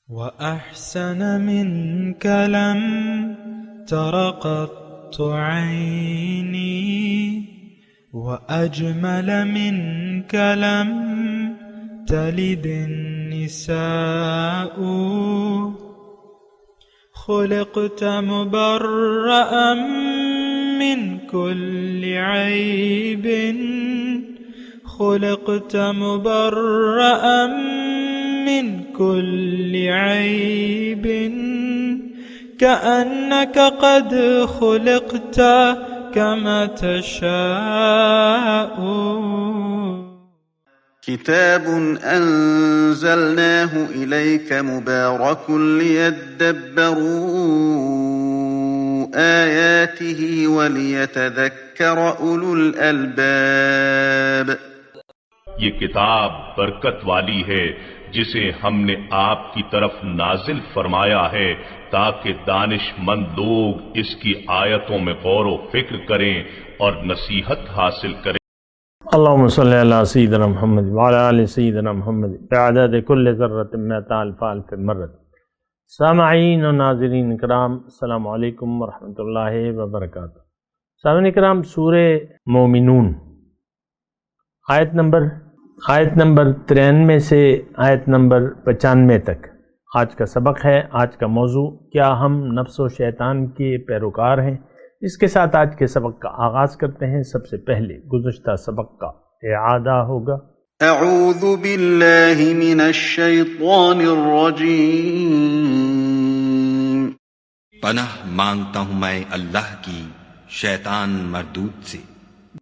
وأحسن منك لم تر قط عيني وأجمل منك لم تلد النساء خلقت مبرأ من كل عيب خلقت مبرأ من كل عيب كأنك قد خلقت كما تشاء. كتاب أنزلناه إليك مبارك ليدبروا آياته وليتذكر أولو الألباب. یہ کتاب برکت والی ہے جسے ہم نے آپ کی طرف نازل فرمایا ہے تاکہ دانش مند لوگ اس کی آیتوں میں غور و فکر کریں اور نصیحت حاصل کریں. اللہم صلی علی سیدنا محمد وعلی آل سیدنا محمد بعدد کل ذرۃ مئۃ الف الف مرۃ. سامعین و ناظرین کرام، السلام علیکم ورحمۃ اللہ وبرکاتہ. سامعین کرام، سورہ مومنون آیت نمبر 93 سے آیت نمبر 95 تک آج کا سبق ہے. آج کا موضوع کیا ہم نفس و شیطان کے پیروکار ہیں؟ اس کے ساتھ آج کے سبق کا آغاز کرتے ہیں. سب سے پہلے گزشتہ سبق کا اعادہ ہوگا. اعوذ باللہ من الشیطان الرجیم. پناہ مانگتا ہوں میں اللہ کی شیطان مردود سے.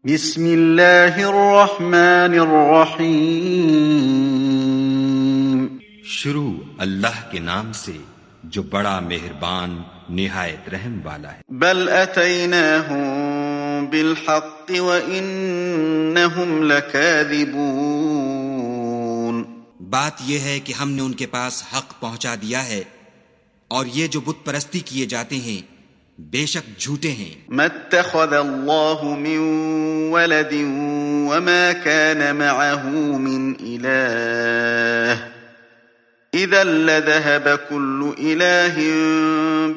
بسم اللہ الرحمن الرحیم. شروع اللہ کے نام سے جو بڑا مہربان نہایت رحم والا ہے. بل اتیناہم بالحق وانہم لکاذبون. بات یہ ہے کہ ہم نے ان کے پاس حق پہنچا دیا ہے اور یہ جو بت پرستی کیے جاتے ہیں بے شک جھوٹے ہیں. ما اتخذ اللہ من ولد وما كان معه من الہ اذا لذهب كل الہ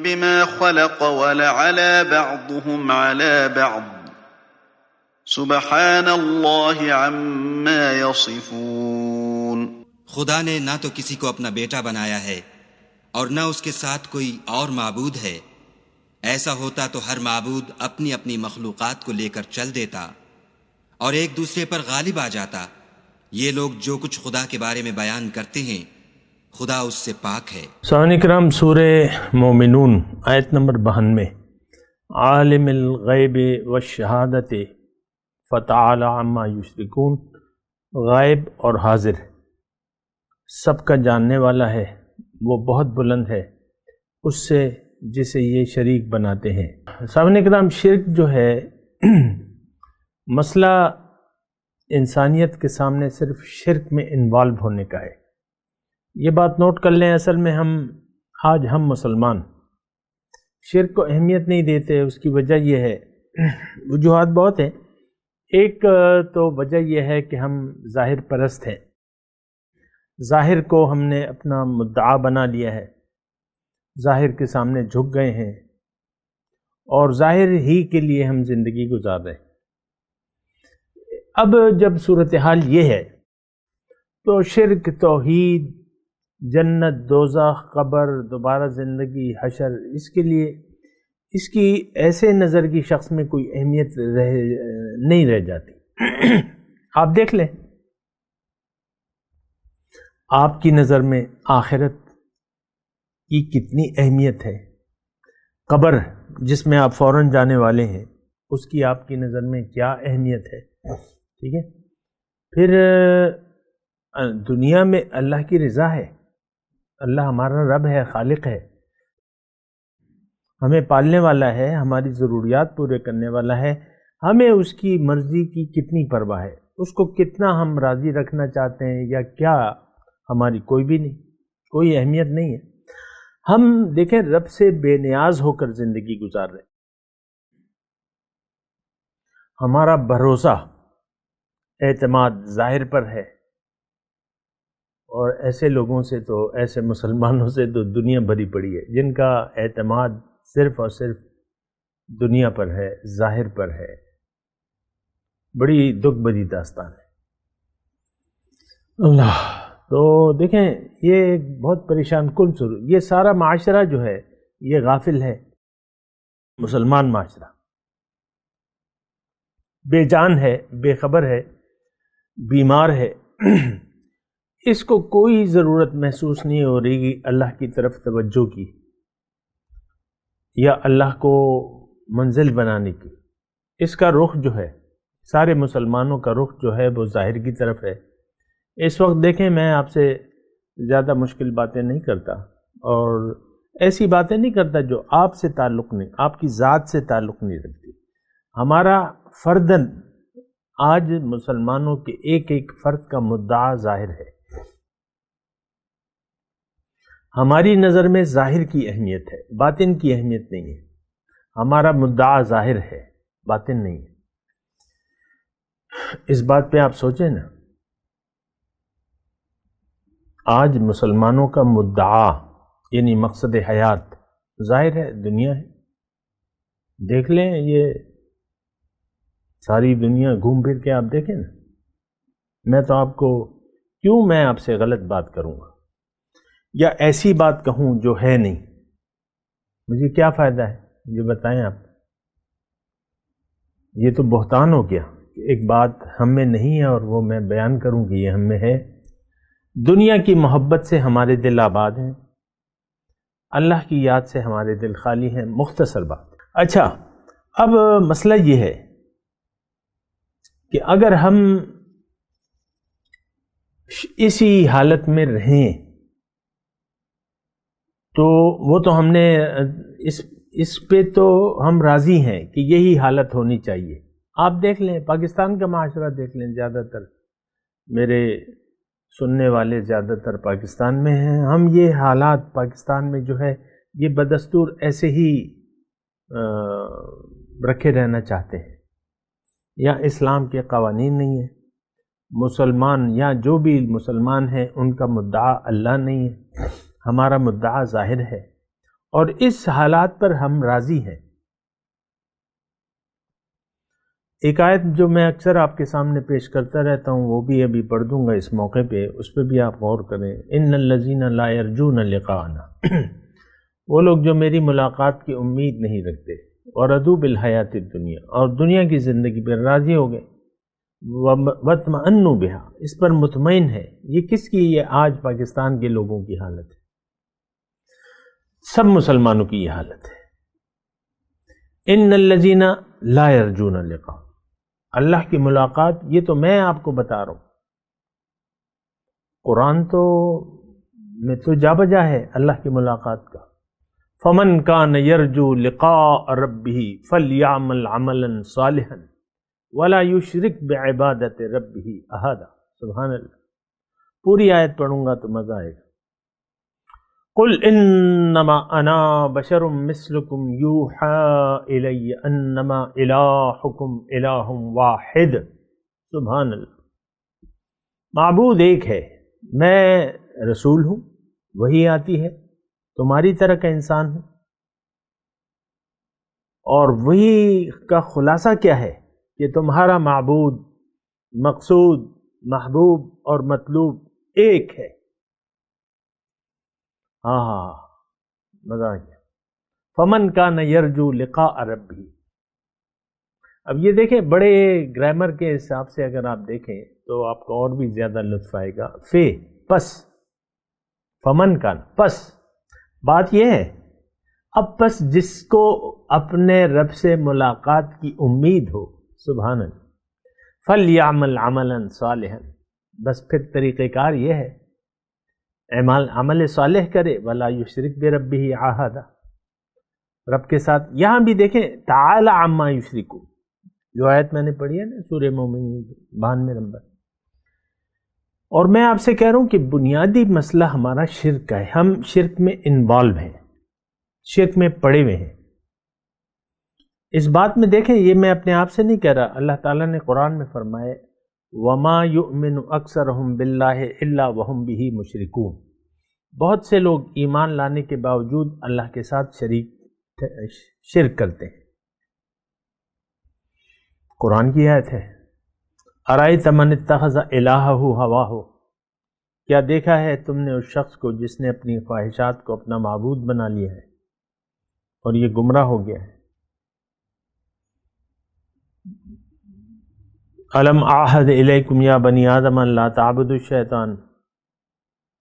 بما خلق ولعلى بعضهم على بعض سبحان اللہ عما يصفون. خدا نے نہ تو کسی کو اپنا بیٹا بنایا ہے اور نہ اس کے ساتھ کوئی اور معبود ہے. ایسا ہوتا تو ہر معبود اپنی اپنی مخلوقات کو لے کر چل دیتا اور ایک دوسرے پر غالب آ جاتا. یہ لوگ جو کچھ خدا کے بارے میں بیان کرتے ہیں خدا اس سے پاک ہے. سامعین کرام، سورہ مومنون آیت نمبر 92. عالم الغیب والشہادت فتعالی عما یشرکون. غائب اور حاضر سب کا جاننے والا ہے، وہ بہت بلند ہے اس سے جسے یہ شریک بناتے ہیں. سامعین کرام، شرک جو ہے مسئلہ انسانیت کے سامنے صرف شرک میں انوالو ہونے کا ہے. یہ بات نوٹ کر لیں. اصل میں آج ہم مسلمان شرک کو اہمیت نہیں دیتے. اس کی وجہ یہ ہے، وجوہات بہت ہیں. ایک تو وجہ یہ ہے کہ ہم ظاہر پرست ہیں. ظاہر کو ہم نے اپنا مدعا بنا لیا ہے، ظاہر کے سامنے جھک گئے ہیں اور ظاہر ہی کے لیے ہم زندگی گزار رہے ہیں. اب جب صورتحال یہ ہے تو شرک، توحید، جنت، دوزخ، قبر، دوبارہ زندگی، حشر، اس کے لیے اس کی ایسے نظر کی شخص میں کوئی اہمیت نہیں رہ جاتی. آپ دیکھ لیں آپ کی نظر میں آخرت کی کتنی اہمیت ہے. قبر جس میں آپ فوراً جانے والے ہیں اس کی آپ کی نظر میں کیا اہمیت ہے. ٹھیک ہے. پھر دنیا میں اللہ کی رضا ہے. اللہ ہمارا رب ہے، خالق ہے، ہمیں پالنے والا ہے، ہماری ضروریات پورے کرنے والا ہے. ہمیں اس کی مرضی کی کتنی پرواہ ہے، اس کو کتنا ہم راضی رکھنا چاہتے ہیں یا کیا ہماری کوئی بھی نہیں، کوئی اہمیت نہیں ہے. ہم دیکھیں رب سے بے نیاز ہو کر زندگی گزار رہے ہیں. ہمارا بھروسہ، اعتماد ظاہر پر ہے اور ایسے لوگوں سے تو، ایسے مسلمانوں سے تو دنیا بھری پڑی ہے، جن کا اعتماد صرف اور صرف دنیا پر ہے، ظاہر پر ہے۔ بڑی دکھ بھری داستان ہے۔ اللہ، تو دیکھیں یہ ایک بہت پریشان کن صورت، یہ سارا معاشرہ جو ہے یہ غافل ہے، مسلمان معاشرہ بے جان ہے، بے خبر ہے، بیمار ہے، اس کو کوئی ضرورت محسوس نہیں ہو رہی کہ اللہ کی طرف توجہ کی یا اللہ کو منزل بنانے کی۔ اس کا رخ جو ہے، سارے مسلمانوں کا رخ جو ہے وہ ظاہر کی طرف ہے۔ اس وقت دیکھیں، میں آپ سے زیادہ مشکل باتیں نہیں کرتا اور ایسی باتیں نہیں کرتا جو آپ سے تعلق نہیں، آپ کی ذات سے تعلق نہیں رکھتی۔ ہمارا فرداً آج مسلمانوں کے ایک ایک فرد کا مدعا ظاہر ہے۔ ہماری نظر میں ظاہر کی اہمیت ہے، باطن کی اہمیت نہیں ہے۔ ہمارا مدعا ظاہر ہے، باطن نہیں ہے۔ اس بات پہ آپ سوچیں نا، آج مسلمانوں کا مدعا یعنی مقصد حیات ظاہر ہے، دنیا ہے۔ دیکھ لیں، یہ ساری دنیا گھوم پھر کے آپ دیکھیں نا۔ میں تو آپ کو کیوں میں آپ سے غلط بات کروں گا یا ایسی بات کہوں جو ہے نہیں؟ مجھے کیا فائدہ ہے؟ مجھے بتائیں آپ۔ یہ تو بہتان ہو گیا کہ ایک بات ہم میں نہیں ہے اور وہ میں بیان کروں کہ یہ ہم میں ہے۔ دنیا کی محبت سے ہمارے دل آباد ہیں، اللہ کی یاد سے ہمارے دل خالی ہیں، مختصر بات۔ اچھا، اب مسئلہ یہ ہے کہ اگر ہم اسی حالت میں رہیں تو وہ تو ہم نے اس پہ تو ہم راضی ہیں کہ یہی حالت ہونی چاہیے۔ آپ دیکھ لیں، پاکستان کا معاشرہ دیکھ لیں، زیادہ تر میرے سننے والے زیادہ تر پاکستان میں ہیں۔ ہم یہ حالات پاکستان میں جو ہے یہ بدستور ایسے ہی رکھے رہنا چاہتے ہیں۔ یا اسلام کے قوانین نہیں ہیں، مسلمان یا جو بھی مسلمان ہیں ان کا مدعا اللہ نہیں ہے، ہمارا مدعا ظاہر ہے، اور اس حالات پر ہم راضی ہیں۔ ایک آیت جو میں اکثر آپ کے سامنے پیش کرتا رہتا ہوں، وہ بھی ابھی پڑھ دوں گا اس موقع پہ، اس پہ بھی آپ غور کریں۔ ان الذین لا یرجون لقاءنا، وہ لوگ جو میری ملاقات کی امید نہیں رکھتے، وردوا بالحیات الدنیا، اور دنیا کی زندگی پر راضی ہو گئے، واطمأنوا بہا، اس پر مطمئن ہے۔ یہ کس کی؟ یہ آج پاکستان کے لوگوں کی حالت ہے، سب مسلمانوں کی یہ حالت ہے۔ ان الذین لا یرجون لقاء، اللہ کی ملاقات، یہ تو میں آپ کو بتا رہا ہوں، قرآن تو میں تو جا بجا ہے اللہ کی ملاقات کا۔ فمن کان یرجو لقاء ربہ فلیعمل عملا صالحا ولا یشرک بعبادت ربہ احدا۔ سبحان اللہ، پوری آیت پڑھوں گا تو مزہ آئے گا۔ قل انما انا بشر مثلکم یوحى الی انما الہکم الہ واحد۔ سبحان اللہ، معبود ایک ہے، میں رسول ہوں، وہی آتی ہے، تمہاری طرح کا انسان ہوں، اور وہی کا خلاصہ کیا ہے کہ تمہارا معبود، مقصود، محبوب اور مطلوب ایک ہے۔ ہاں، مزہ آ گیا۔ فمن کان یرجو لقاء ربہ، اب یہ دیکھیں، بڑے گرامر کے حساب سے اگر آپ دیکھیں تو آپ کو اور بھی زیادہ لطف آئے گا۔ پس، فمن کان، پس بات یہ ہے، اب پس جس کو اپنے رب سے ملاقات کی امید ہو، سبحان اللہ، فلیعمل عملا صالحا، بس پھر طریقہ کار یہ ہے، عمل صالح کرے، ولا یشرک بربہ احدا، رب کے ساتھ۔ یہاں بھی دیکھیں، تعالی عما یشرکون، جو آیت میں نے پڑھی ہے نا سورہ مومنین 92 نمبر، اور میں آپ سے کہہ رہا ہوں کہ بنیادی مسئلہ ہمارا شرک کا ہے، ہم شرک میں انوالو ہیں، شرک میں پڑے ہوئے ہیں۔ اس بات میں دیکھیں، یہ میں اپنے آپ سے نہیں کہہ رہا، اللہ تعالیٰ نے قرآن میں فرمائے وما یؤمن اکثرہم باللہ الا وہم بہ مشرکون، بہت سے لوگ ایمان لانے کے باوجود اللہ کے ساتھ شرک کرتے ہیں۔ قرآن کی آیت ہے، ارأیت من اتخذ الہہ ہواہ، کیا دیکھا ہے تم نے اس شخص کو جس نے اپنی خواہشات کو اپنا معبود بنا لیا ہے اور یہ گمراہ ہو گیا ہے۔ الم اعہد الیکم یا بنی آدم ان لا تعبدوا الشیطان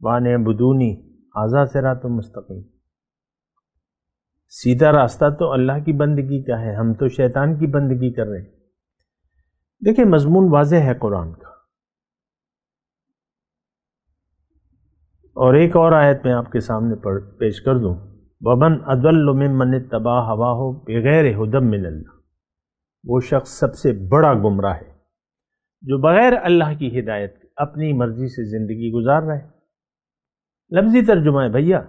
وان اعبدونی ھذا صراط مستقیم، سیدھا راستہ تو اللہ کی بندگی کا ہے، ہم تو شیطان کی بندگی کر رہے ہیں۔ دیکھیں مضمون واضح ہے قرآن کا، اور ایک اور آیت میں آپ کے سامنے پیش کر دوں، وَمَنْ أَضَلُّ مِمَّنِ اتَّبَعَ هَوَاهُ بِغَيْرِ هُدًى مِّنَ اللَّهِ، وہ شخص سب سے بڑا گمراہ ہے جو بغیر اللہ کی ہدایت اپنی مرضی سے زندگی گزار رہا ہے۔ لفظی ترجمہ ہے بھیا،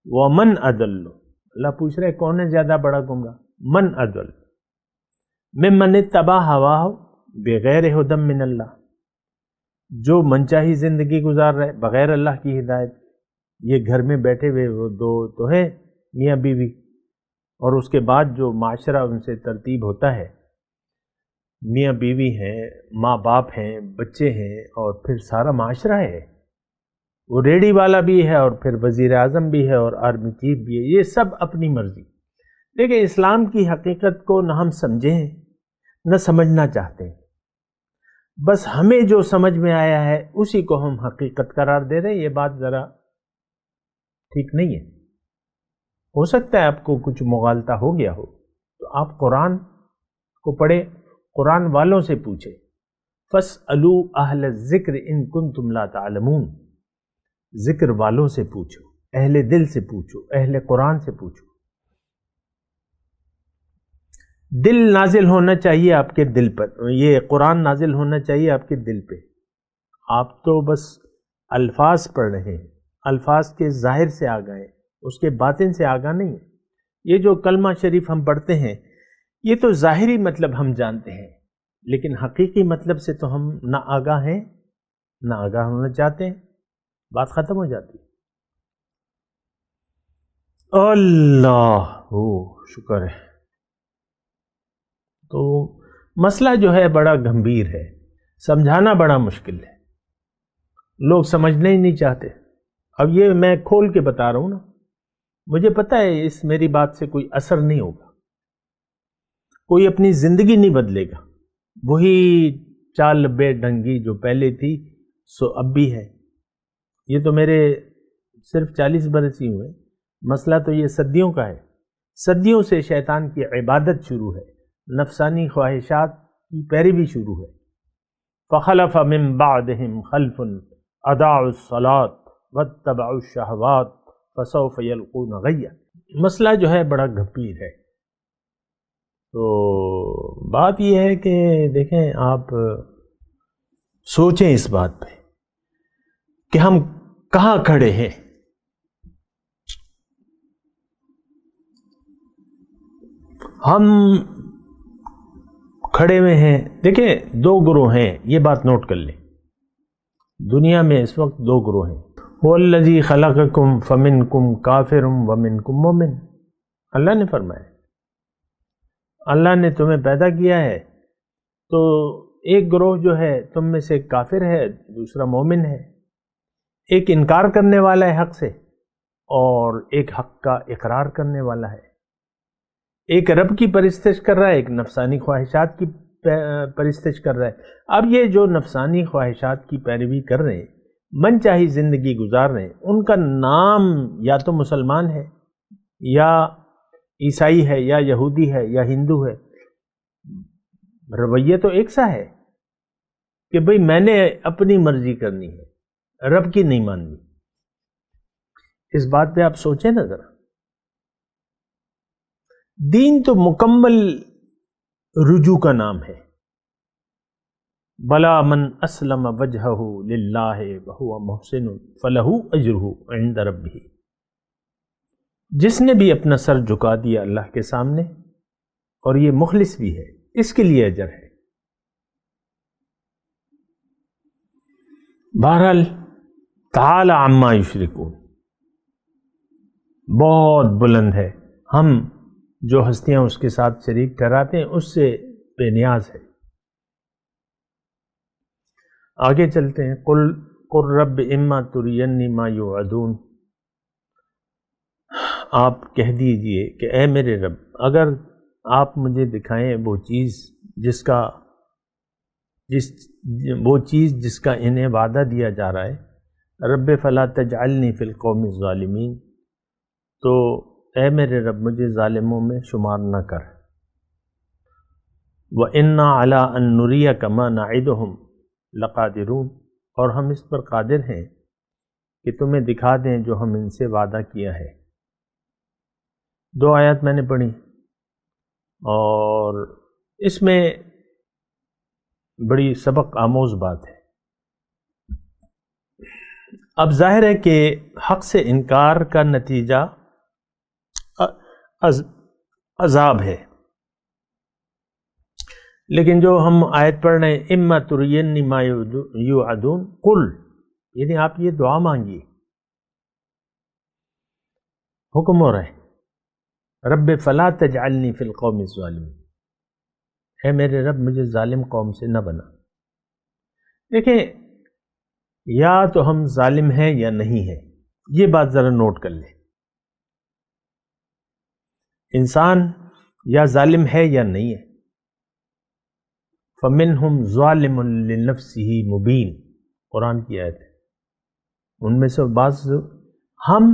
وَمَنْ أَضَلُّ، اللہ پوچھ رہے کون ہے زیادہ بڑا گمراہ؟ من أَضَلُّ مِمَّنِ اتَّبَعَ هَوَاهُ بِغَيْرِ هُدًى مِّنَ اللَّهِ، جو منچاہی زندگی گزار رہے بغیر اللہ کی ہدایت۔ یہ گھر میں بیٹھے ہوئے وہ دو تو ہے میاں بیوی، اور اس کے بعد جو معاشرہ ان سے ترتیب ہوتا ہے، میاں بیوی ہیں، ماں باپ ہیں، بچے ہیں، اور پھر سارا معاشرہ ہے، وہ ریڑھی والا بھی ہے، اور پھر وزیر اعظم بھی ہے، اور آرمی چیف بھی ہے، یہ سب اپنی مرضی۔ دیکھیں اسلام کی حقیقت کو نہ ہم سمجھیں نہ سمجھنا چاہتے ہیں، بس ہمیں جو سمجھ میں آیا ہے اسی کو ہم حقیقت قرار دے رہے ہیں۔ یہ بات ذرا ٹھیک نہیں ہے، ہو سکتا ہے آپ کو کچھ مغالطہ ہو گیا ہو تو آپ قرآن کو پڑھیں، قرآن والوں سے پوچھیں، فَاسْأَلُوا أَهْلَ الذِّكْرِ إِن كُنتُمْ لَا تَعْلَمُونَ، ذکر والوں سے پوچھو، اہل دل سے پوچھو، اہل قرآن سے پوچھو۔ دل نازل ہونا چاہیے آپ کے دل پر، یہ قرآن نازل ہونا چاہیے آپ کے دل پہ۔ آپ تو بس الفاظ پڑھ رہے ہیں، الفاظ کے ظاہر سے آگاہ ہیں، اس کے باطن سے آگاہ نہیں ہیں۔ یہ جو کلمہ شریف ہم پڑھتے ہیں یہ تو ظاہری مطلب ہم جانتے ہیں، لیکن حقیقی مطلب سے تو ہم نہ آگاہ ہیں نہ آگاہ ہونا چاہتے ہیں، بات ختم ہو جاتی ہے۔ اللہ شکر ہے۔ تو مسئلہ جو ہے بڑا گمبھیر ہے، سمجھانا بڑا مشکل ہے، لوگ سمجھنے ہی نہیں چاہتے۔ اب یہ میں کھول کے بتا رہا ہوں نا، مجھے پتہ ہے اس میری بات سے کوئی اثر نہیں ہوگا، کوئی اپنی زندگی نہیں بدلے گا، وہی چال بے ڈھنگی جو پہلے تھی سو اب بھی ہے۔ یہ تو میرے صرف 40 برس ہی ہوئے، مسئلہ تو یہ صدیوں کا ہے۔ صدیوں سے شیطان کی عبادت شروع ہے، نفسانی خواہشات کی پیروی شروع ہے۔ فخلف من بعدهم خلف اضاعوا الصلاة واتبعوا الشہوات فسوف یلقون غیا۔ مسئلہ جو ہے بڑا گھپیر ہے۔ تو بات یہ ہے کہ دیکھیں آپ سوچیں اس بات پہ کہ ہم کہاں کھڑے ہیں۔ ہم کھڑے ہوئے ہیں، دیکھیں دو گروہ ہیں، یہ بات نوٹ کر لیں، دنیا میں اس وقت دو گروہ ہیں۔ وَالَّذِي خَلَقَكُمْ فَمِنْكُمْ كَافِرٌ وَمِنْكُمْ مُؤْمِنٌ، اللہ نے فرمایا، اللہ نے تمہیں پیدا کیا ہے تو ایک گروہ جو ہے تم میں سے کافر ہے، دوسرا مومن ہے، ایک انکار کرنے والا ہے حق سے اور ایک حق کا اقرار کرنے والا ہے، ایک رب کی پرستش کر رہا ہے، ایک نفسانی خواہشات کی پرستش کر رہا ہے۔ اب یہ جو نفسانی خواہشات کی پیروی کر رہے ہیں، من چاہی زندگی گزار رہے ہیں، ان کا نام یا تو مسلمان ہے یا عیسائی ہے یا یہودی ہے یا ہندو ہے، رویہ تو ایک سا ہے کہ بھئی میں نے اپنی مرضی کرنی ہے، رب کی نہیں ماننی۔ اس بات پہ آپ سوچیں نا ذرا، دین تو مکمل رجوع کا نام ہے۔ بلا من اسلم وجہہ للہ وہو محسن فلہ اجرہ عند ربہ، جس نے بھی اپنا سر جھکا دیا اللہ کے سامنے اور یہ مخلص بھی ہے، اس کے لیے اجر ہے۔ بہرحال تعالی عما یشرکون بہت بلند ہے، ہم جو ہستیاں اس کے ساتھ شریک ٹھہراتے ہیں اس سے بے نیاز ہے۔ آگے چلتے ہیں، قل رب اما ترینی ما یوعدون، آپ کہہ دیجئے کہ اے میرے رب اگر آپ مجھے دکھائیں وہ چیز جس کا انہیں وعدہ دیا جا رہا ہے، رب فلا تجعلنی فی القوم الظالمین، تو اے میرے رب مجھے ظالموں میں شمار نہ کر۔ وَإِنَّا عَلَىٰ أَن نُرِيَكَ مَا نَعِدُهُمْ لَقَادِرُونَ، اور ہم اس پر قادر ہیں کہ تمہیں دکھا دیں جو ہم ان سے وعدہ کیا ہے۔ 2 آیات میں نے پڑھی اور اس میں بڑی سبق آموز بات ہے۔ اب ظاہر ہے کہ حق سے انکار کا نتیجہ عذاب ہے، لیکن جو ہم آیت پڑھ رہے ہیں اما ترینی ما یوعدون قل، یعنی آپ یہ دعا مانگیے، حکم ہو رہا ہے رب فلا تجعلنی فی القوم الظالمین، اے میرے رب مجھے ظالم قوم سے نہ بنا۔ دیکھیں، یا تو ہم ظالم ہیں یا نہیں ہیں، یہ بات ذرا نوٹ کر لیں۔ انسان یا ظالم ہے یا نہیں ہے۔ فَمِنْهُمْ ظَالِمٌ لِنَفْسِهِ مُبِينٌ، قرآن کی آیت ہے، ان میں سے بعض ہم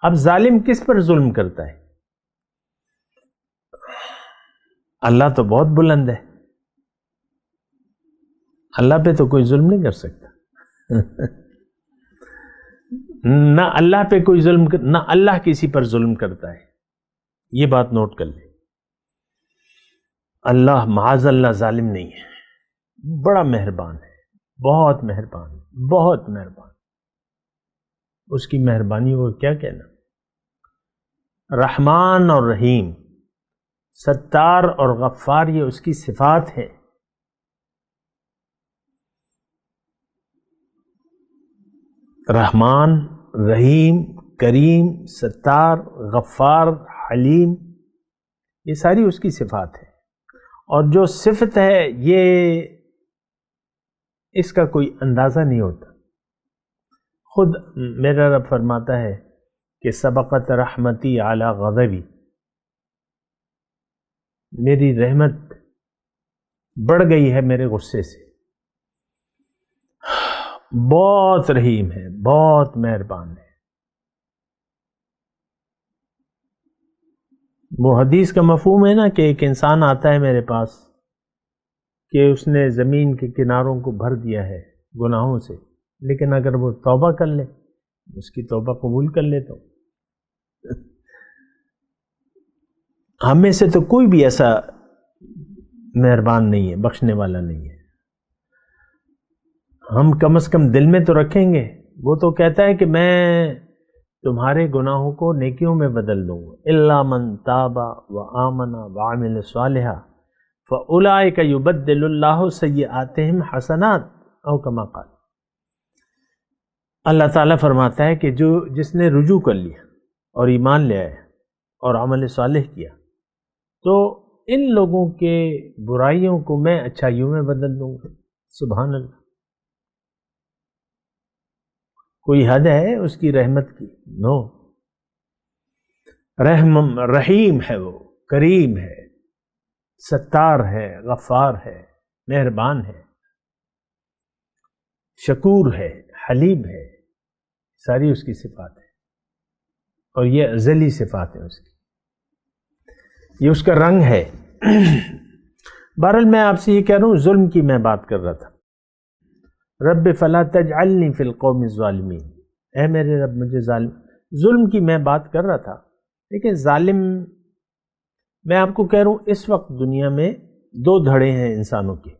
اب ظالم کس پر ظلم کرتا ہے؟ اللہ تو بہت بلند ہے، اللہ پہ تو کوئی ظلم نہیں کر سکتا نہ اللہ پہ کوئی ظلم نہ اللہ کسی پر ظلم کرتا ہے، یہ بات نوٹ کر لیں۔ اللہ معاذ اللہ ظالم نہیں ہے، بڑا مہربان ہے، بہت مہربان، بہت مہربان، اس کی مہربانی کو کیا کہنا۔ رحمان اور رحیم، ستار اور غفار، یہ اس کی صفات ہیں۔ رحمان، رحیم، کریم، ستار، غفار، حلیم، یہ ساری اس کی صفات ہیں، اور جو صفت ہے یہ اس کا کوئی اندازہ نہیں ہوتا۔ خود میرا رب فرماتا ہے کہ سبقت رحمتی علی غضبی، میری رحمت بڑھ گئی ہے میرے غصے سے۔ بہت رحیم ہے، بہت مہربان ہے۔ وہ حدیث کا مفہوم ہے نا کہ ایک انسان آتا ہے میرے پاس کہ اس نے زمین کے کناروں کو بھر دیا ہے گناہوں سے، لیکن اگر وہ توبہ کر لے، اس کی توبہ قبول کر لے تو ہم میں سے تو کوئی بھی ایسا مہربان نہیں ہے، بخشنے والا نہیں ہے۔ ہم کم از کم دل میں تو رکھیں گے۔ وہ تو کہتا ہے کہ میں تمہارے گناہوں کو نیکیوں میں بدل دوں گا، الا من تاب وآمن وعمل صالحا فاولئک یبدل اللہ سیئاتہم حسنات او کما قال۔ اللہ تعالیٰ فرماتا ہے کہ جس نے رجوع کر لیا اور ایمان لے آیا اور عمل صالح کیا، تو ان لوگوں کے برائیوں کو میں اچھائیوں میں بدل دوں گا۔ سبحان اللہ، کوئی حد ہے اس کی رحمت کی؟ نو۔ رحیم ہے، وہ کریم ہے، ستار ہے، غفار ہے، مہربان ہے، شکور ہے، حلیم ہے، ساری اس کی صفات ہیں، اور یہ ازلی صفات ہیں اس کی، یہ اس کا رنگ ہے۔ بہرحال میں آپ سے یہ کہہ رہا ہوں، ظلم کی میں بات کر رہا تھا۔ رب فلا تجعلنی فی القوم الظالمین، اے میرے رب مجھے ظلم کی میں بات کر رہا تھا، لیکن ظالم میں آپ کو کہہ رہا ہوں، اس وقت دنیا میں 2 دھڑے ہیں انسانوں کے۔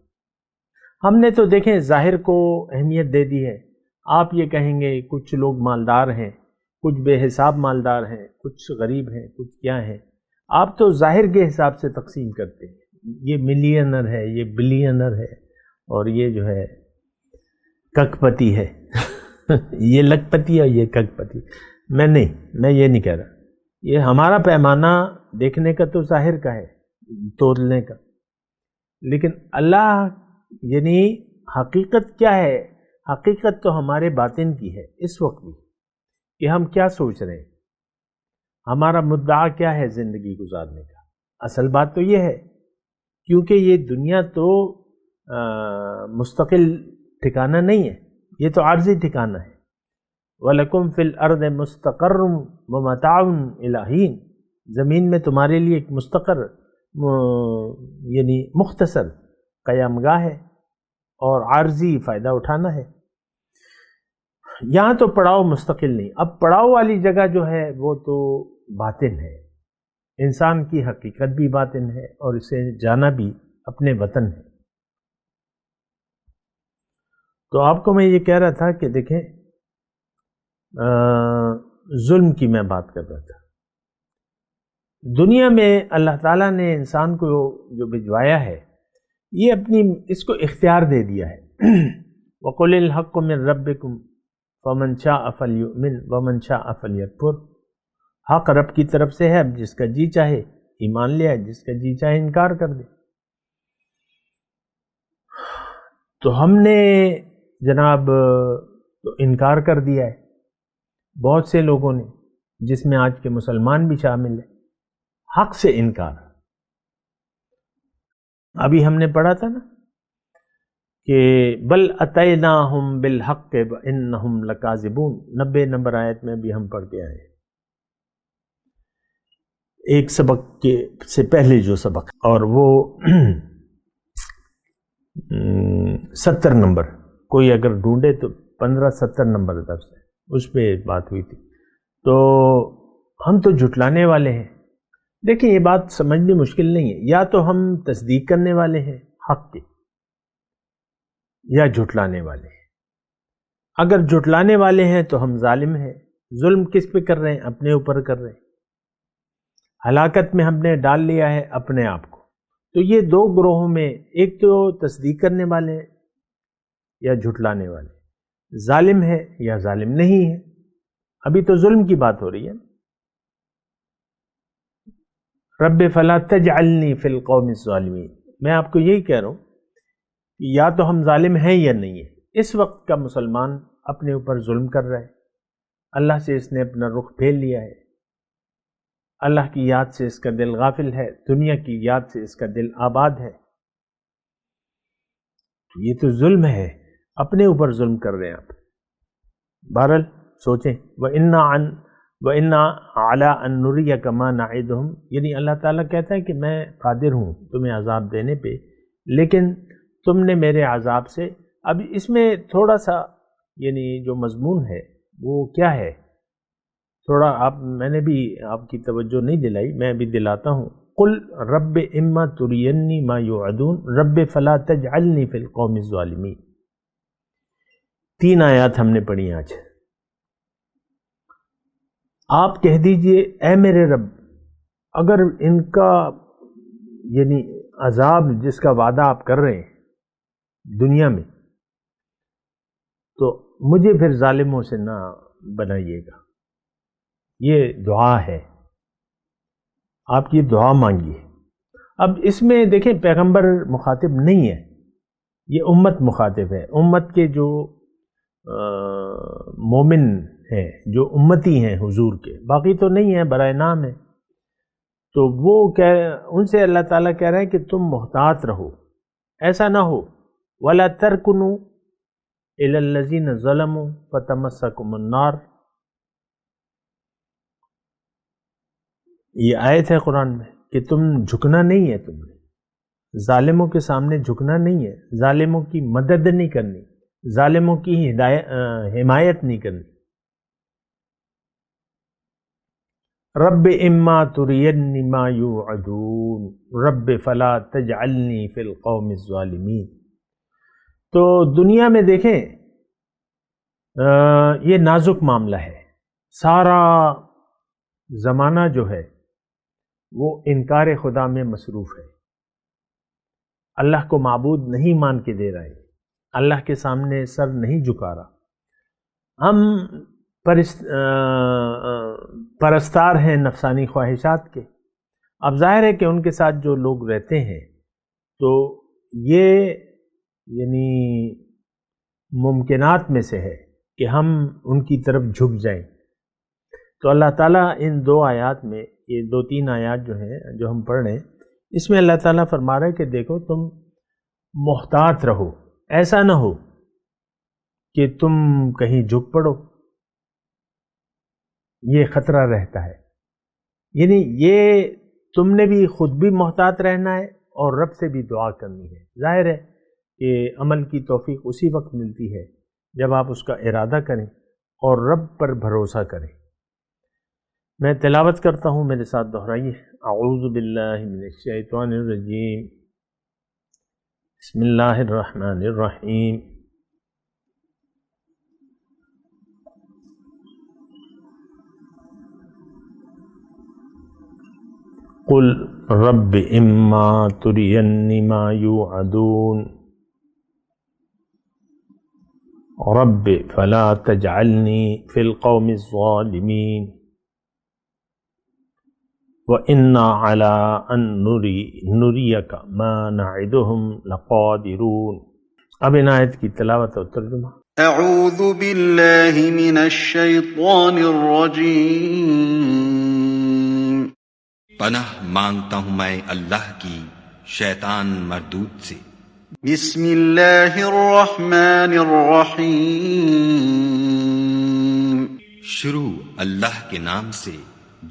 ہم نے تو دیکھیں ظاہر کو اہمیت دے دی ہے۔ آپ یہ کہیں گے کچھ لوگ مالدار ہیں، کچھ بے حساب مالدار ہیں، کچھ غریب ہیں، کچھ کیا ہیں۔ آپ تو ظاہر کے حساب سے تقسیم کرتے ہیں، یہ ملینر ہے، یہ بلینر ہے، اور یہ جو ہے ککپتی ہے یہ لکھپتی ہے، یہ ککپتی. میں یہ نہیں کہہ رہا. یہ ہمارا پیمانہ دیکھنے کا تو ظاہر کا ہے، تولنے کا، لیکن اللہ یعنی حقیقت کیا ہے؟ حقیقت تو ہمارے باطن کی ہے اس وقت بھی، کہ ہم کیا سوچ رہے ہیں، ہمارا مدعا کیا ہے زندگی گزارنے کا. اصل بات تو یہ ہے، کیونکہ یہ دنیا تو مستقل ٹھکانہ نہیں ہے، یہ تو عارضی ٹھکانہ ہے. وَلَكُمْ فِي الْأَرْضِ مُسْتَقَرٌّ وَمَتَاعٌ إِلَىٰ حِينٍ، زمین میں تمہارے لیے ایک مستقر یعنی مختصر قیام گاہ ہے اور عارضی فائدہ اٹھانا ہے. یہاں تو پڑاؤ مستقل نہیں. اب پڑاؤ والی جگہ جو ہے وہ تو باطن ہے، انسان کی حقیقت بھی باطن ہے اور اسے جانا بھی اپنے وطن ہے. تو آپ کو میں یہ کہہ رہا تھا کہ دیکھیں ظلم کی میں بات کر رہا تھا. دنیا میں اللہ تعالیٰ نے انسان کو جو بھجوایا ہے، یہ اپنی اس کو اختیار دے دیا ہے. وَقُلِ الْحَقُّ مِن رَبِّكُمْ فَمَنْ شَاءَ فَلْيُؤْمِنْ وَمَنْ شَاءَ فَلْيَكْفُرْ. حق رب کی طرف سے ہے، اب جس کا جی چاہے ایمان لے آئے، جس کا جی چاہے انکار کر دے. تو ہم نے جناب تو انکار کر دیا ہے بہت سے لوگوں نے، جس میں آج کے مسلمان بھی شامل ہیں. حق سے انکار. ابھی ہم نے پڑھا تھا نا کہ بل اتیناہم بالحق انہم لکاذبون، 90 نمبر آیت میں بھی ہم پڑھ کے آئے ایک سبق کے سے پہلے جو سبق، اور وہ 70 نمبر، کوئی اگر ڈھونڈے تو 15-70 نمبر درس ہے، اس پہ بات ہوئی تھی. تو ہم تو جھٹلانے والے ہیں. دیکھیں یہ بات سمجھنی مشکل نہیں ہے، یا تو ہم تصدیق کرنے والے ہیں حق کی، یا جھٹلانے والے ہیں. اگر جھٹلانے والے ہیں تو ہم ظالم ہیں. ظلم کس پہ کر رہے ہیں؟ اپنے اوپر کر رہے ہیں. ہلاکت میں ہم نے ڈال لیا ہے اپنے آپ کو. تو یہ دو گروہوں میں، ایک تو تصدیق کرنے والے ہیں یا جھٹلانے والے، ظالم ہے یا ظالم نہیں ہے. ابھی تو ظلم کی بات ہو رہی ہے. رب فلا تجعلنی فی القوم الظالمین. میں آپ کو یہی کہہ رہا ہوں کہ یا تو ہم ظالم ہیں یا نہیں ہیں. اس وقت کا مسلمان اپنے اوپر ظلم کر رہا ہے. اللہ سے اس نے اپنا رخ پھیر لیا ہے. اللہ کی یاد سے اس کا دل غافل ہے، دنیا کی یاد سے اس کا دل آباد ہے. یہ تو ظلم ہے، اپنے اوپر ظلم کر رہے ہیں آپ. بہرحال سوچیں. وَإِنَّا عَلَىٰ أَن نُرِيَكَ مَا نَعِدُهُمْ، یعنی اللہ تعالیٰ کہتا ہے کہ میں قادر ہوں تمہیں عذاب دینے پہ، لیکن تم نے میرے عذاب سے. اب اس میں تھوڑا سا یعنی جو مضمون ہے وہ کیا ہے، تھوڑا میں نے بھی آپ کی توجہ نہیں دلائی، میں بھی دلاتا ہوں. قل رب اما ترینی ما یوعدون رب فلا تجعلنی فی القوم الظالمین. 3 آیات ہم نے پڑھی آج. آپ کہہ دیجئے اے میرے رب، اگر ان کا یعنی عذاب جس کا وعدہ آپ کر رہے ہیں دنیا میں، تو مجھے پھر ظالموں سے نہ بنائیے گا. یہ دعا ہے، آپ کی دعا مانگیے. اب اس میں دیکھیں پیغمبر مخاطب نہیں ہے، یہ امت مخاطب ہے. امت کے جو مومن ہیں، جو امتی ہیں حضور کے، باقی تو نہیں ہے، برائے نام ہے. تو وہ ان سے اللہ تعالیٰ کہہ رہے ہیں کہ تم محتاط رہو، ایسا نہ ہو. وَلَا تَرْكُنُوا إِلَى الَّذِينَ ظَلَمُوا فَتَمَسَّكُمُ النَّارُ. یہ آیت ہے قرآن میں کہ تم جھکنا نہیں ہے، تم نے ظالموں کے سامنے جھکنا نہیں ہے، ظالموں کی مدد نہیں کرنی، ظالموں کی حمایت نہیں کرنی. رب اما ترینی ما یوعدون رب فلا تجعلنی فی القوم الظالمین. تو دنیا میں دیکھیں یہ نازک معاملہ ہے. سارا زمانہ جو ہے وہ انکار خدا میں مصروف ہے، اللہ کو معبود نہیں مان کے دے رہا ہے. اللہ کے سامنے سر نہیں جھکا رہا. ہم پرستار ہیں نفسانی خواہشات کے. اب ظاہر ہے کہ ان کے ساتھ جو لوگ رہتے ہیں تو یہ یعنی ممکنات میں سے ہے کہ ہم ان کی طرف جھک جائیں. تو اللہ تعالیٰ ان 2 آیات میں، یہ 2-3 آیات جو ہیں جو ہم پڑھ رہے ہیں، اس میں اللہ تعالیٰ فرما رہا ہے کہ دیکھو تم محتاط رہو، ایسا نہ ہو کہ تم کہیں جھک پڑو، یہ خطرہ رہتا ہے. یعنی یہ تم نے بھی خود بھی محتاط رہنا ہے اور رب سے بھی دعا کرنی ہے. ظاہر ہے کہ عمل کی توفیق اسی وقت ملتی ہے جب آپ اس کا ارادہ کریں اور رب پر بھروسہ کریں. میں تلاوت کرتا ہوں، میرے ساتھ دہرائیے. اعوذ باللہ من الشیطان الرجیم، بسم اللہ الرحمن الرحیم. قل رب اما ترینی ما یوعدون رب فلا تجعلنی فی القوم الظالمین وَإِنَّا عَلَىٰ أَن نُرِيَكَ مَا نَعِدُهُمْ لَقَادِرُونَ. اب ان آیت کی تلاوت اور ترجمہ. اعوذ باللہ من الشیطان الرجیم. پناہ مانگتا ہوں میں اللہ کی شیطان مردود سے. بسم اللہ الرحمن الرحیم. شروع اللہ کے نام سے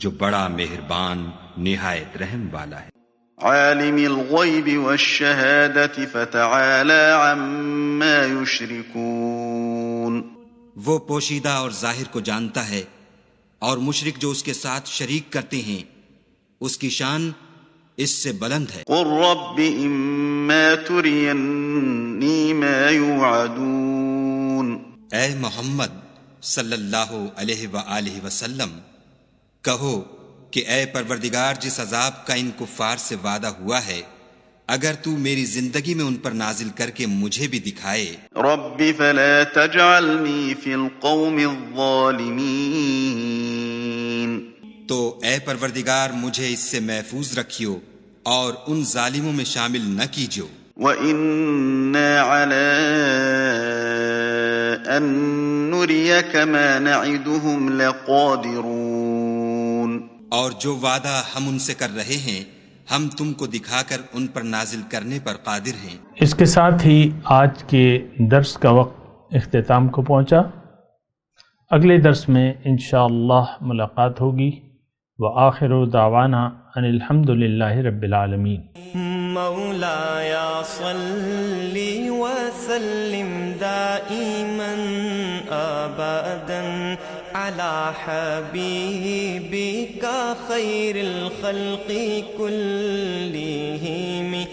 جو بڑا مہربان نہایت رحم والا ہے. عالم الغیب والشہادۃ فتعالی عما یشرکون. وہ پوشیدہ اور ظاہر کو جانتا ہے اور مشرک جو اس کے ساتھ شریک کرتے ہیں اس کی شان اس سے بلند ہے. قل رب اما ترینی ما یوعدون. اے محمد صلی اللہ علیہ وآلہ وسلم کہو کہ اے پروردگار جس عذاب کا ان کفار سے وعدہ ہوا ہے اگر تو میری زندگی میں ان پر نازل کر کے مجھے بھی دکھائے. رب فلا تجعلنی فی القوم الظالمین. تو اے پروردگار مجھے اس سے محفوظ رکھیو اور ان ظالموں میں شامل نہ کیجو. وَإِنَّا عَلَىٰ أَن نُرِيَكَ مَا نَعِدُهُمْ لَقَادِرُونَ. اور جو وعدہ ہم ان سے کر رہے ہیں ہم تم کو دکھا کر ان پر نازل کرنے پر قادر ہیں. اس کے ساتھ ہی آج کے درس کا وقت اختتام کو پہنچا. اگلے درس میں انشاءاللہ ملاقات ہوگی. وآخر دعوانا ان الحمد للہ رب العالمین. مولاي صل وسلم دائما أبدا على حبيبك خير الخلق كلهم.